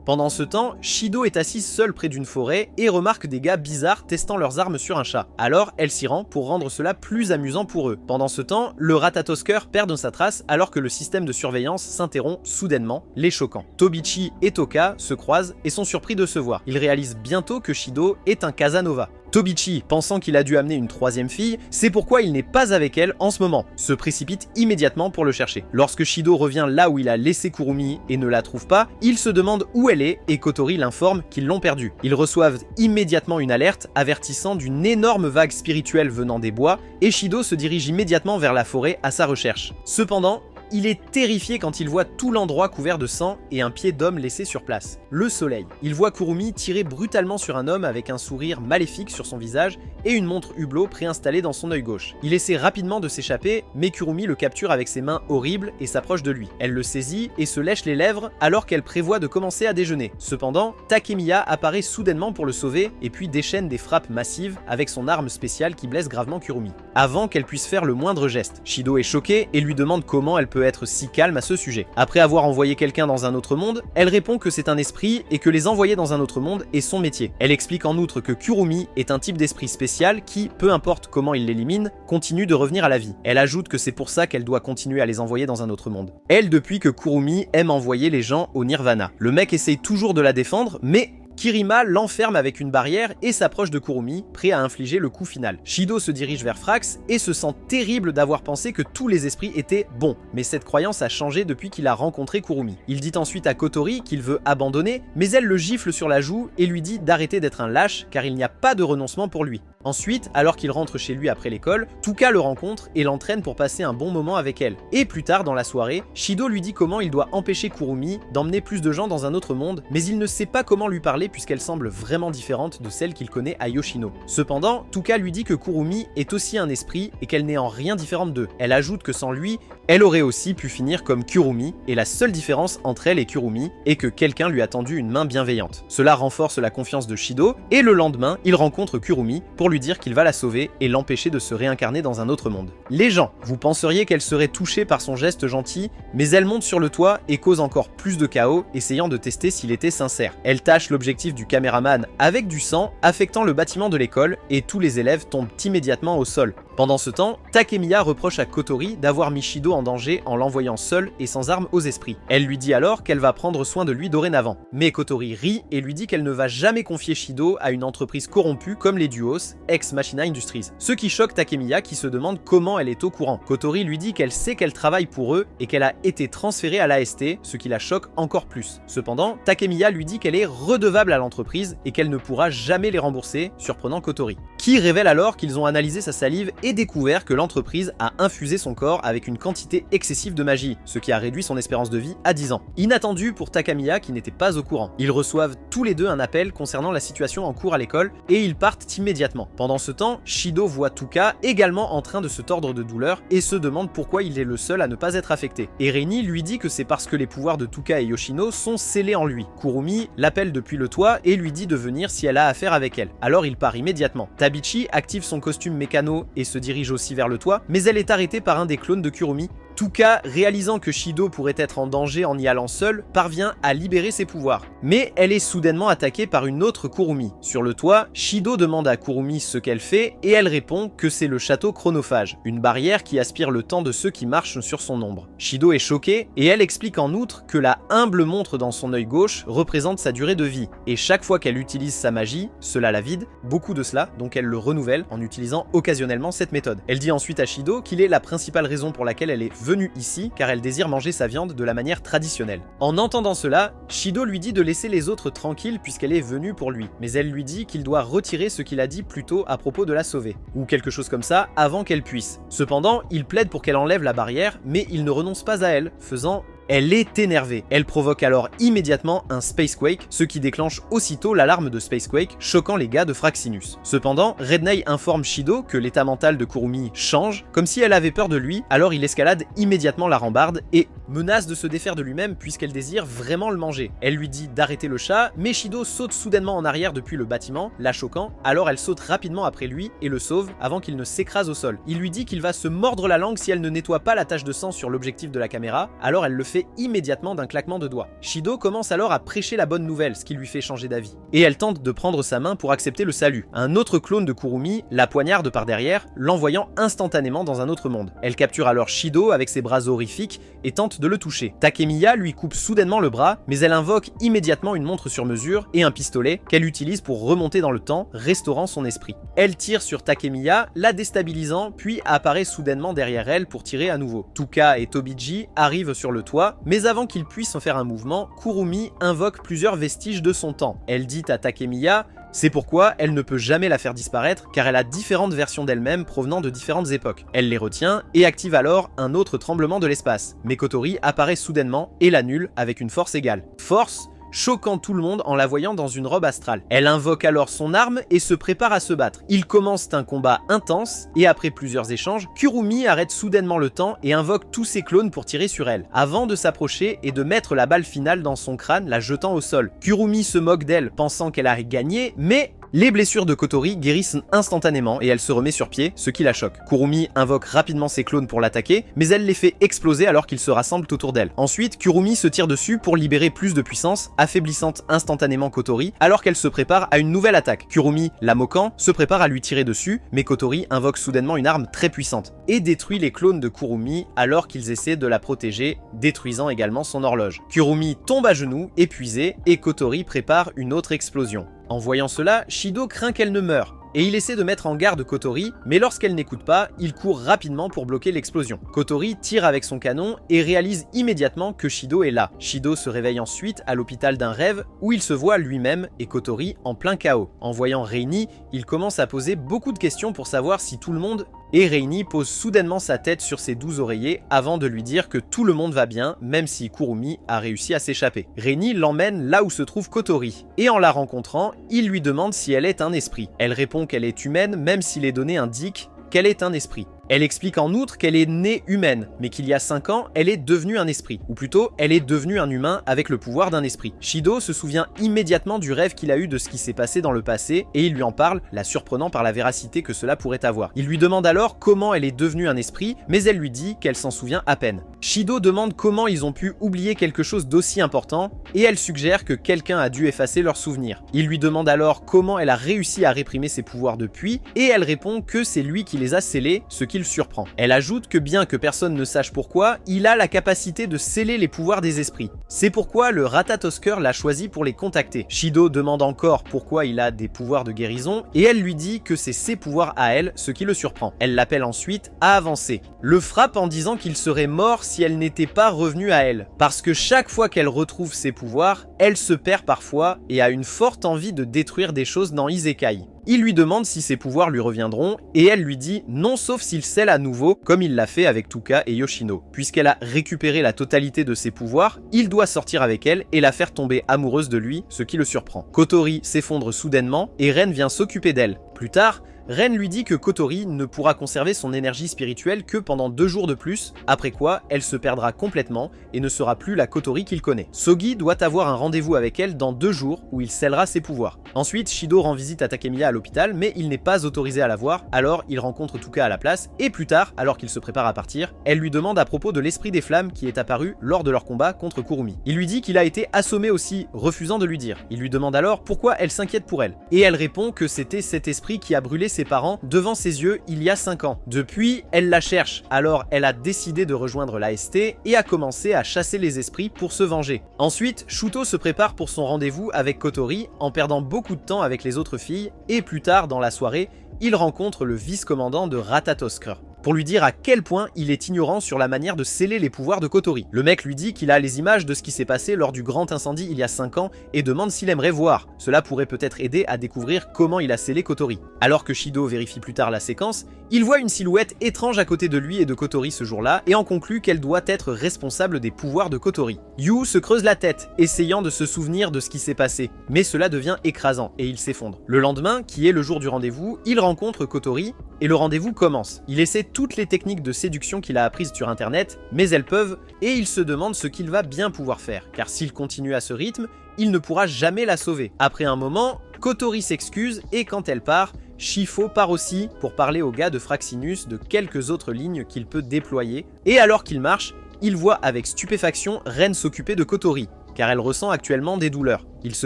Pendant ce temps, Shido est assise seule près d'une forêt et remarque des gars bizarres testant leurs armes sur un chat. Alors, elle s'y rend pour rendre cela plus amusant pour eux. Pendant ce temps, le Ratatosker perd sa trace alors que le système de surveillance s'interrompt soudainement, les choquant. Tobichi et Toka se croisent et sont surpris de se voir. Ils réalisent bientôt que Shido est un Casanova. Tobichi, pensant qu'il a dû amener une troisième fille, c'est pourquoi il n'est pas avec elle en ce moment, se précipite immédiatement pour le chercher. Lorsque Shido revient là où il a laissé Kurumi et ne la trouve pas, il se demande où elle est et Kotori l'informe qu'ils l'ont perdue. Ils reçoivent immédiatement une alerte avertissant d'une énorme vague spirituelle venant des bois et Shido se dirige immédiatement vers la forêt à sa recherche. Cependant, il est terrifié quand il voit tout l'endroit couvert de sang et un pied d'homme laissé sur place. Le soleil. Il voit Kurumi tirer brutalement sur un homme avec un sourire maléfique sur son visage et une montre hublot préinstallée dans son œil gauche. Il essaie rapidement de s'échapper, mais Kurumi le capture avec ses mains horribles et s'approche de lui. Elle le saisit et se lèche les lèvres alors qu'elle prévoit de commencer à déjeuner. Cependant, Takemiya apparaît soudainement pour le sauver et puis déchaîne des frappes massives avec son arme spéciale qui blesse gravement Kurumi. Avant qu'elle puisse faire le moindre geste, Shido est choquée et lui demande comment elle peut être si calme à ce sujet. Après avoir envoyé quelqu'un dans un autre monde, elle répond que c'est un esprit et que les envoyer dans un autre monde est son métier. Elle explique en outre que Kurumi est un type d'esprit spécial qui, peu importe comment il l'élimine, continue de revenir à la vie. Elle ajoute que c'est pour ça qu'elle doit continuer à les envoyer dans un autre monde. Elle, depuis que Kurumi aime envoyer les gens au Nirvana. Le mec essaye toujours de la défendre, mais Kirima l'enferme avec une barrière et s'approche de Kurumi, prêt à infliger le coup final. Shido se dirige vers Frax et se sent terrible d'avoir pensé que tous les esprits étaient bons, mais cette croyance a changé depuis qu'il a rencontré Kurumi. Il dit ensuite à Kotori qu'il veut abandonner, mais elle le gifle sur la joue et lui dit d'arrêter d'être un lâche car il n'y a pas de renoncement pour lui. Ensuite, alors qu'il rentre chez lui après l'école, Tuka le rencontre et l'entraîne pour passer un bon moment avec elle. Et plus tard dans la soirée, Shido lui dit comment il doit empêcher Kurumi d'emmener plus de gens dans un autre monde, mais il ne sait pas comment lui parler puisqu'elle semble vraiment différente de celle qu'il connaît à Yoshino. Cependant, Tuka lui dit que Kurumi est aussi un esprit et qu'elle n'est en rien différente d'eux. Elle ajoute que sans lui, elle aurait aussi pu finir comme Kurumi, et la seule différence entre elle et Kurumi est que quelqu'un lui a tendu une main bienveillante. Cela renforce la confiance de Shido, et le lendemain, il rencontre Kurumi pour lui dire qu'il va la sauver et l'empêcher de se réincarner dans un autre monde. Les gens, vous penseriez qu'elle serait touchée par son geste gentil, mais elle monte sur le toit et cause encore plus de chaos, essayant de tester s'il était sincère. Elle tâche l'objectif du caméraman avec du sang, affectant le bâtiment de l'école, et tous les élèves tombent immédiatement au sol. Pendant ce temps, Takemiya reproche à Kotori d'avoir mis Shido en danger en l'envoyant seul et sans armes aux esprits. Elle lui dit alors qu'elle va prendre soin de lui dorénavant. Mais Kotori rit et lui dit qu'elle ne va jamais confier Shido à une entreprise corrompue comme les Duos, ex-Machina Industries. Ce qui choque Takemiya qui se demande comment elle est au courant. Kotori lui dit qu'elle sait qu'elle travaille pour eux et qu'elle a été transférée à l'AST, ce qui la choque encore plus. Cependant, Takemiya lui dit qu'elle est redevable à l'entreprise et qu'elle ne pourra jamais les rembourser, surprenant Kotori. Qui révèle alors qu'ils ont analysé sa salive et découvert que l'entreprise a infusé son corps avec une quantité excessive de magie, ce qui a réduit son espérance de vie à 10 ans. Inattendu pour Takemiya qui n'était pas au courant. Ils reçoivent tous les deux un appel concernant la situation en cours à l'école et ils partent immédiatement. Pendant ce temps, Shido voit Tuka également en train de se tordre de douleur et se demande pourquoi il est le seul à ne pas être affecté. Ereni lui dit que c'est parce que les pouvoirs de Tuka et Yoshino sont scellés en lui. Kurumi l'appelle depuis le toit et lui dit de venir si elle a affaire avec elle. Alors il part immédiatement. Tabichi active son costume mécano et se dirige aussi vers le toit, mais elle est arrêtée par un des clones de Kurumi. Tuka, réalisant que Shido pourrait être en danger en y allant seule, parvient à libérer ses pouvoirs. Mais elle est soudainement attaquée par une autre Kurumi. Sur le toit, Shido demande à Kurumi ce qu'elle fait et elle répond que c'est le château chronophage, une barrière qui aspire le temps de ceux qui marchent sur son ombre. Shido est choquée et elle explique en outre que la humble montre dans son œil gauche représente sa durée de vie et chaque fois qu'elle utilise sa magie, cela la vide, beaucoup de cela, donc elle le renouvelle en utilisant occasionnellement cette méthode. Elle dit ensuite à Shido qu'il est la principale raison pour laquelle elle est venue ici car elle désire manger sa viande de la manière traditionnelle. En entendant cela, Shido lui dit de laisser les autres tranquilles puisqu'elle est venue pour lui, mais elle lui dit qu'il doit retirer ce qu'il a dit plus tôt à propos de la sauver, ou quelque chose comme ça avant qu'elle puisse. Cependant, il plaide pour qu'elle enlève la barrière, mais il ne renonce pas à elle, faisant... Elle est énervée. Elle provoque alors immédiatement un Spacequake, ce qui déclenche aussitôt l'alarme de Spacequake, choquant les gars de Fraxinus. Cependant, Redney informe Shido que l'état mental de Kurumi change, comme si elle avait peur de lui, alors il escalade immédiatement la rambarde et menace de se défaire de lui-même puisqu'elle désire vraiment le manger. Elle lui dit d'arrêter le chat, mais Shido saute soudainement en arrière depuis le bâtiment, la choquant, alors elle saute rapidement après lui et le sauve avant qu'il ne s'écrase au sol. Il lui dit qu'il va se mordre la langue si elle ne nettoie pas la tache de sang sur l'objectif de la caméra, alors elle le fait fait immédiatement d'un claquement de doigts. Shido commence alors à prêcher la bonne nouvelle, ce qui lui fait changer d'avis. Et elle tente de prendre sa main pour accepter le salut. Un autre clone de Kurumi la poignarde par derrière, l'envoyant instantanément dans un autre monde. Elle capture alors Shido avec ses bras horrifiques et tente de le toucher. Takemiya lui coupe soudainement le bras, mais elle invoque immédiatement une montre sur mesure et un pistolet qu'elle utilise pour remonter dans le temps, restaurant son esprit. Elle tire sur Takemiya, la déstabilisant, puis apparaît soudainement derrière elle pour tirer à nouveau. Tuka et Tobiji arrivent sur le toit, mais avant qu'ils puissent en faire un mouvement, Kurumi invoque plusieurs vestiges de son temps. Elle dit à Takemiya: c'est pourquoi elle ne peut jamais la faire disparaître, car elle a différentes versions d'elle-même provenant de différentes époques. Elle les retient et active alors un autre tremblement de l'espace. Mais Kotori apparaît soudainement et l'annule avec une force égale. Force choquant tout le monde en la voyant dans une robe astrale. Elle invoque alors son arme et se prépare à se battre. Ils commencent un combat intense et après plusieurs échanges, Kurumi arrête soudainement le temps et invoque tous ses clones pour tirer sur elle, avant de s'approcher et de mettre la balle finale dans son crâne, la jetant au sol. Kurumi se moque d'elle, pensant qu'elle a gagné, mais les blessures de Kotori guérissent instantanément et elle se remet sur pied, ce qui la choque. Kurumi invoque rapidement ses clones pour l'attaquer, mais elle les fait exploser alors qu'ils se rassemblent autour d'elle. Ensuite, Kurumi se tire dessus pour libérer plus de puissance, affaiblissant instantanément Kotori, alors qu'elle se prépare à une nouvelle attaque. Kurumi, la moquant, se prépare à lui tirer dessus, mais Kotori invoque soudainement une arme très puissante, et détruit les clones de Kurumi alors qu'ils essaient de la protéger, détruisant également son horloge. Kurumi tombe à genoux, épuisé, et Kotori prépare une autre explosion. En voyant cela, Shido craint qu'elle ne meure, et il essaie de mettre en garde Kotori, mais lorsqu'elle n'écoute pas, il court rapidement pour bloquer l'explosion. Kotori tire avec son canon et réalise immédiatement que Shido est là. Shido se réveille ensuite à l'hôpital d'un rêve où il se voit lui-même et Kotori en plein chaos. En voyant Reini, il commence à poser beaucoup de questions pour savoir si tout le monde... Et Reini pose soudainement sa tête sur ses 12 oreillers avant de lui dire que tout le monde va bien, même si Kurumi a réussi à s'échapper. Reini l'emmène là où se trouve Kotori, et en la rencontrant, il lui demande si elle est un esprit. Elle répond qu'elle est humaine, même si les données indiquent qu'elle est un esprit. Elle explique en outre qu'elle est née humaine, mais qu'il y a 5 ans, elle est devenue un esprit. Ou plutôt, elle est devenue un humain avec le pouvoir d'un esprit. Shido se souvient immédiatement du rêve qu'il a eu de ce qui s'est passé dans le passé, et il lui en parle, la surprenant par la véracité que cela pourrait avoir. Il lui demande alors comment elle est devenue un esprit, mais elle lui dit qu'elle s'en souvient à peine. Shido demande comment ils ont pu oublier quelque chose d'aussi important, et elle suggère que quelqu'un a dû effacer leurs souvenirs. Il lui demande alors comment elle a réussi à réprimer ses pouvoirs depuis, et elle répond que c'est lui qui les a scellés, ce qui le surprend. Elle ajoute que bien que personne ne sache pourquoi, il a la capacité de sceller les pouvoirs des esprits. C'est pourquoi le Ratatosker l'a choisi pour les contacter. Shido demande encore pourquoi il a des pouvoirs de guérison, et elle lui dit que c'est ses pouvoirs à elle, ce qui le surprend. Elle l'appelle ensuite à avancer. Le frappe en disant qu'il serait mort si elle n'était pas revenue à elle, parce que chaque fois qu'elle retrouve ses pouvoirs, elle se perd parfois et a une forte envie de détruire des choses dans Isekai. Il lui demande si ses pouvoirs lui reviendront, et elle lui dit non sauf s'il scelle à nouveau, comme il l'a fait avec Tuka et Yoshino. Puisqu'elle a récupéré la totalité de ses pouvoirs, il doit sortir avec elle et la faire tomber amoureuse de lui, ce qui le surprend. Kotori s'effondre soudainement, et Ren vient s'occuper d'elle. Plus tard, Ren lui dit que Kotori ne pourra conserver son énergie spirituelle que pendant 2 jours de plus, après quoi elle se perdra complètement et ne sera plus la Kotori qu'il connaît. Sogi doit avoir un rendez-vous avec elle dans 2 jours où il scellera ses pouvoirs. Ensuite, Shido rend visite à Takemiya à l'hôpital, mais il n'est pas autorisé à la voir, alors il rencontre Tuka à la place, et plus tard, alors qu'il se prépare à partir, elle lui demande à propos de l'esprit des flammes qui est apparu lors de leur combat contre Kurumi. Il lui dit qu'il a été assommé aussi, refusant de lui dire. Il lui demande alors pourquoi elle s'inquiète pour elle, et elle répond que c'était cet esprit qui a brûlé ses parents devant ses yeux il y a 5 ans. Depuis, elle la cherche, alors elle a décidé de rejoindre l'AST et a commencé à chasser les esprits pour se venger. Ensuite, Shuto se prépare pour son rendez-vous avec Kotori en perdant beaucoup de temps avec les autres filles, et plus tard dans la soirée, il rencontre le vice-commandant de Ratatosker pour lui dire à quel point il est ignorant sur la manière de sceller les pouvoirs de Kotori. Le mec lui dit qu'il a les images de ce qui s'est passé lors du grand incendie il y a 5 ans et demande s'il aimerait voir. Cela pourrait peut-être aider à découvrir comment il a scellé Kotori. Alors que Shido vérifie plus tard la séquence, il voit une silhouette étrange à côté de lui et de Kotori ce jour-là et en conclut qu'elle doit être responsable des pouvoirs de Kotori. Yu se creuse la tête, essayant de se souvenir de ce qui s'est passé, mais cela devient écrasant et il s'effondre. Le lendemain, qui est le jour du rendez-vous, il rencontre Kotori et le rendez-vous commence. Il essaie toutes les techniques de séduction qu'il a apprises sur internet, mais elles peuvent, et il se demande ce qu'il va bien pouvoir faire, car s'il continue à ce rythme, il ne pourra jamais la sauver. Après un moment, Kotori s'excuse et quand elle part, Shifo part aussi pour parler au gars de Fraxinus de quelques autres lignes qu'il peut déployer, et alors qu'il marche, il voit avec stupéfaction Ren s'occuper de Kotori, car elle ressent actuellement des douleurs. Il se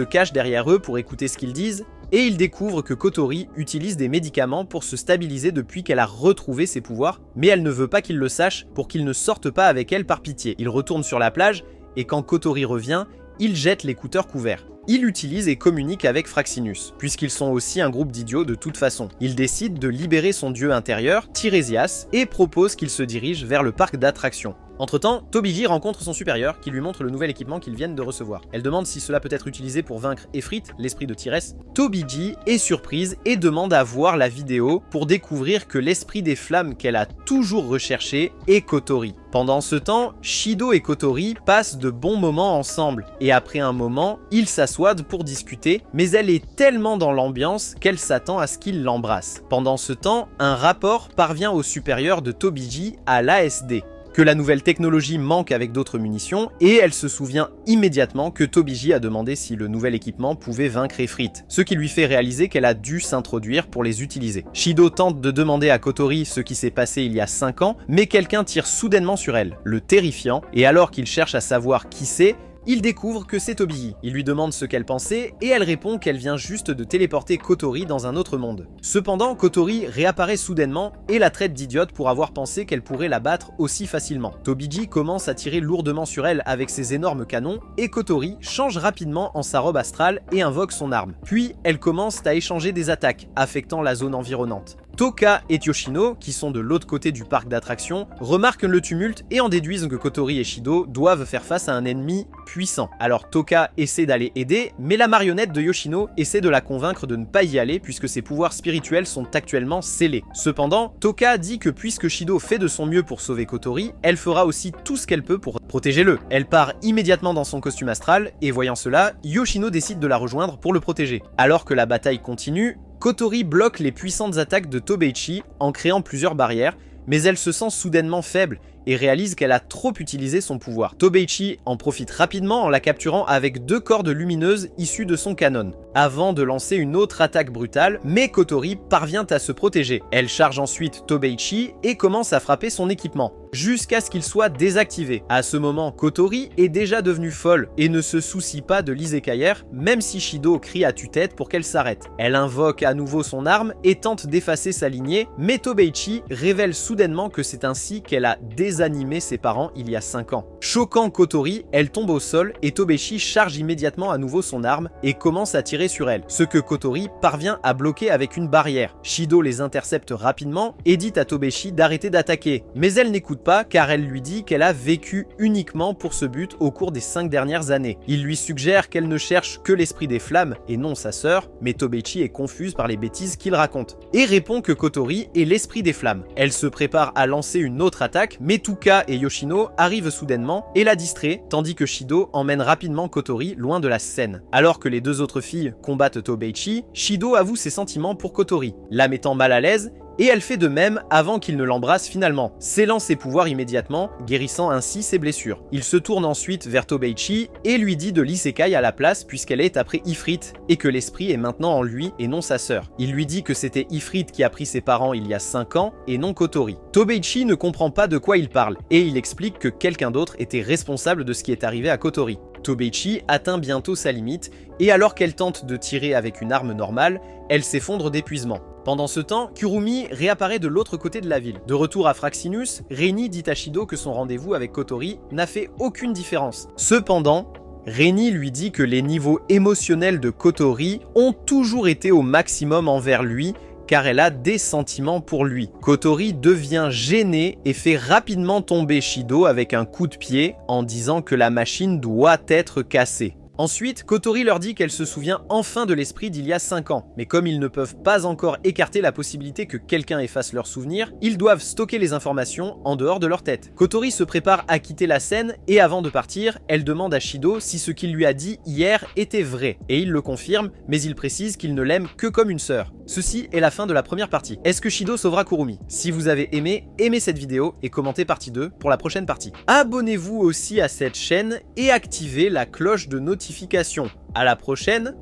cache derrière eux pour écouter ce qu'ils disent, et il découvre que Kotori utilise des médicaments pour se stabiliser depuis qu'elle a retrouvé ses pouvoirs, mais elle ne veut pas qu'il le sache pour qu'il ne sorte pas avec elle par pitié. Il retourne sur la plage, et quand Kotori revient, il jette l'écouteur couvert. Il utilise et communique avec Fraxinus, puisqu'ils sont aussi un groupe d'idiots de toute façon. Il décide de libérer son dieu intérieur, Tiresias, et propose qu'il se dirige vers le parc d'attractions. Entre-temps, Tobiji rencontre son supérieur qui lui montre le nouvel équipement qu'ils viennent de recevoir. Elle demande si cela peut être utilisé pour vaincre Efrit, l'esprit de Tyrès. Tobiji est surprise et demande à voir la vidéo pour découvrir que l'esprit des flammes qu'elle a toujours recherché est Kotori. Pendant ce temps, Shido et Kotori passent de bons moments ensemble, et après un moment, ils s'assoient pour discuter, mais elle est tellement dans l'ambiance qu'elle s'attend à ce qu'il l'embrasse. Pendant ce temps, un rapport parvient au supérieur de Tobiji à l'ASD, que la nouvelle technologie manque avec d'autres munitions, et elle se souvient immédiatement que Tobiji a demandé si le nouvel équipement pouvait vaincre Efrit, ce qui lui fait réaliser qu'elle a dû s'introduire pour les utiliser. Shido tente de demander à Kotori ce qui s'est passé il y a 5 ans, mais quelqu'un tire soudainement sur elle, le terrifiant, et alors qu'il cherche à savoir qui c'est, il découvre que c'est Tobiji. Il lui demande ce qu'elle pensait et elle répond qu'elle vient juste de téléporter Kotori dans un autre monde. Cependant, Kotori réapparaît soudainement et la traite d'idiote pour avoir pensé qu'elle pourrait la battre aussi facilement. Tobiji commence à tirer lourdement sur elle avec ses énormes canons et Kotori change rapidement en sa robe astrale et invoque son arme. Puis, elle commence à échanger des attaques, affectant la zone environnante. Toka et Yoshino, qui sont de l'autre côté du parc d'attractions, remarquent le tumulte et en déduisent que Kotori et Shido doivent faire face à un ennemi puissant. Alors Toka essaie d'aller aider, mais la marionnette de Yoshino essaie de la convaincre de ne pas y aller puisque ses pouvoirs spirituels sont actuellement scellés. Cependant, Toka dit que puisque Shido fait de son mieux pour sauver Kotori, elle fera aussi tout ce qu'elle peut pour protéger-le. Elle part immédiatement dans son costume astral et voyant cela, Yoshino décide de la rejoindre pour le protéger. Alors que la bataille continue, Kotori bloque les puissantes attaques de Tobeichi en créant plusieurs barrières, mais elle se sent soudainement faible et réalise qu'elle a trop utilisé son pouvoir. Tobeichi en profite rapidement en la capturant avec 2 cordes lumineuses issues de son canon, avant de lancer une autre attaque brutale, mais Kotori parvient à se protéger. Elle charge ensuite Tobeichi et commence à frapper son équipement, jusqu'à ce qu'il soit désactivé. À ce moment, Kotori est déjà devenue folle et ne se soucie pas de l'Izekaier, même si Shido crie à tue-tête pour qu'elle s'arrête. Elle invoque à nouveau son arme et tente d'effacer sa lignée, mais Tobeichi révèle soudainement que c'est ainsi qu'elle a désanimé ses parents il y a 5 ans. Choquant Kotori, elle tombe au sol et Tobeichi charge immédiatement à nouveau son arme et commence à tirer sur elle, ce que Kotori parvient à bloquer avec une barrière. Shido les intercepte rapidement et dit à Tobeichi d'arrêter d'attaquer, mais elle n'écoute pas car elle lui dit qu'elle a vécu uniquement pour ce but au cours des 5 dernières années. Il lui suggère qu'elle ne cherche que l'esprit des flammes et non sa sœur, mais Tobeichi est confuse par les bêtises qu'il raconte et répond que Kotori est l'esprit des flammes. Elle se prépare à lancer une autre attaque, mais Toka et Yoshino arrivent soudainement et la distrait, tandis que Shido emmène rapidement Kotori loin de la scène. Alors que les 2 autres filles combattent Tobeichi, Shido avoue ses sentiments pour Kotori, la mettant mal à l'aise, et elle fait de même avant qu'il ne l'embrasse finalement, scellant ses pouvoirs immédiatement, guérissant ainsi ses blessures. Il se tourne ensuite vers Tobeichi et lui dit de l'isekai à la place puisqu'elle est après Ifrit et que l'esprit est maintenant en lui et non sa sœur. Il lui dit que c'était Ifrit qui a pris ses parents il y a 5 ans et non Kotori. Tobeichi ne comprend pas de quoi il parle et il explique que quelqu'un d'autre était responsable de ce qui est arrivé à Kotori. Tobeichi atteint bientôt sa limite et alors qu'elle tente de tirer avec une arme normale, elle s'effondre d'épuisement. Pendant ce temps, Kurumi réapparaît de l'autre côté de la ville. De retour à Fraxinus, Reini dit à Shido que son rendez-vous avec Kotori n'a fait aucune différence. Cependant, Reini lui dit que les niveaux émotionnels de Kotori ont toujours été au maximum envers lui car elle a des sentiments pour lui. Kotori devient gênée et fait rapidement tomber Shido avec un coup de pied en disant que la machine doit être cassée. Ensuite, Kotori leur dit qu'elle se souvient enfin de l'esprit d'il y a 5 ans, mais comme ils ne peuvent pas encore écarter la possibilité que quelqu'un efface leurs souvenirs, ils doivent stocker les informations en dehors de leur tête. Kotori se prépare à quitter la scène et avant de partir, elle demande à Shido si ce qu'il lui a dit hier était vrai, et il le confirme, mais il précise qu'il ne l'aime que comme une sœur. Ceci est la fin de la première partie. Est-ce que Shido sauvera Kurumi? Si vous avez aimé, aimez cette vidéo et commentez partie 2 pour la prochaine partie. Abonnez-vous aussi à cette chaîne et activez la cloche de notification. À la prochaine